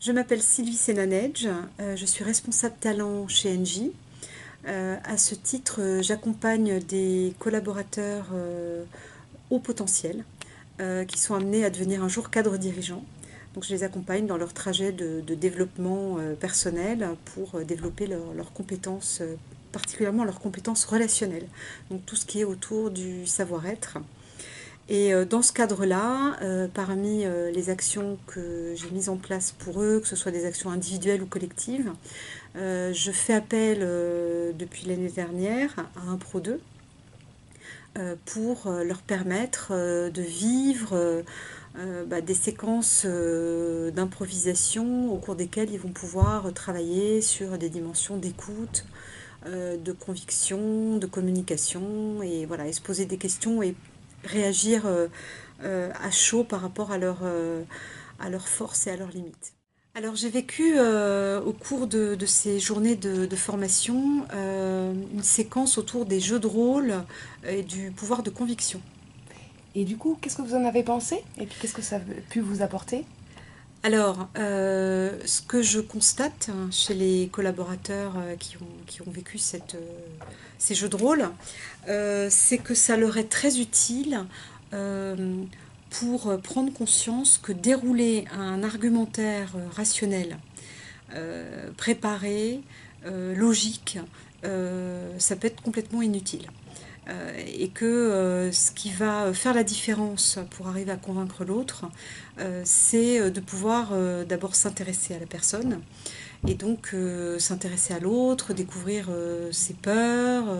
Je m'appelle Sylvie Senanedge, je suis responsable talent chez Engie. À ce titre, j'accompagne des collaborateurs haut potentiel qui sont amenés à devenir un jour cadres dirigeants. Donc je les accompagne dans leur trajet de développement personnel pour développer leurs compétences, particulièrement leurs compétences relationnelles. Donc tout ce qui est autour du savoir-être. Et dans ce cadre-là, parmi les actions que j'ai mises en place pour eux, que ce soit des actions individuelles ou collectives, je fais appel depuis l'année dernière à un Pro 2 pour leur permettre de vivre des séquences d'improvisation au cours desquelles ils vont pouvoir travailler sur des dimensions d'écoute, de conviction, de communication, et voilà, et se poser des questions et réagir à chaud par rapport à leurs forces et à leurs limites. Alors j'ai vécu au cours de ces journées de formation une séquence autour des jeux de rôle et du pouvoir de conviction. Et du coup, qu'est-ce que vous en avez pensé? Et puis qu'est-ce que ça a pu vous apporter? Alors, ce que je constate hein, chez les collaborateurs qui ont vécu ces jeux de rôle, c'est que ça leur est très utile euh, pour prendre conscience que dérouler un argumentaire rationnel, préparé, logique, ça peut être complètement inutile. Et que ce qui va faire la différence pour arriver à convaincre l'autre, c'est de pouvoir d'abord s'intéresser à la personne et donc s'intéresser à l'autre, découvrir ses peurs,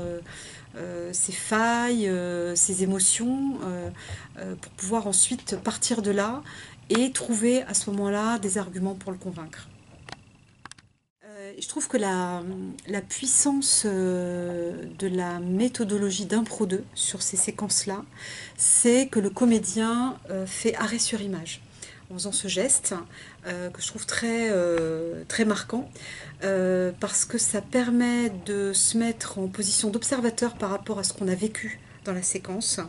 ses failles, ses émotions, pour pouvoir ensuite partir de là et trouver à ce moment-là des arguments pour le convaincre. Je trouve que la puissance de la méthodologie d'impro 2 sur ces séquences-là, c'est que le comédien fait arrêt sur image en faisant ce geste que je trouve très marquant parce que ça permet de se mettre en position d'observateur par rapport à ce qu'on a vécu dans la séquence.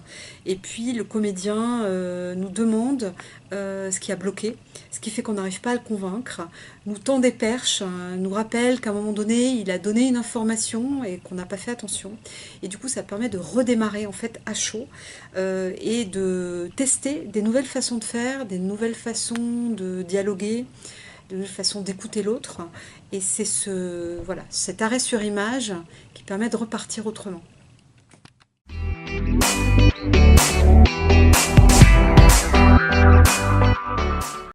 Et puis le comédien nous demande ce qui a bloqué, ce qui fait qu'on n'arrive pas à le convaincre, nous tend des perches, nous rappelle qu'à un moment donné, il a donné une information et qu'on n'a pas fait attention. Et du coup, ça permet de redémarrer en fait à chaud et de tester des nouvelles façons de faire, des nouvelles façons de dialoguer, de nouvelles façons d'écouter l'autre. Et c'est cet arrêt sur image qui permet de repartir autrement.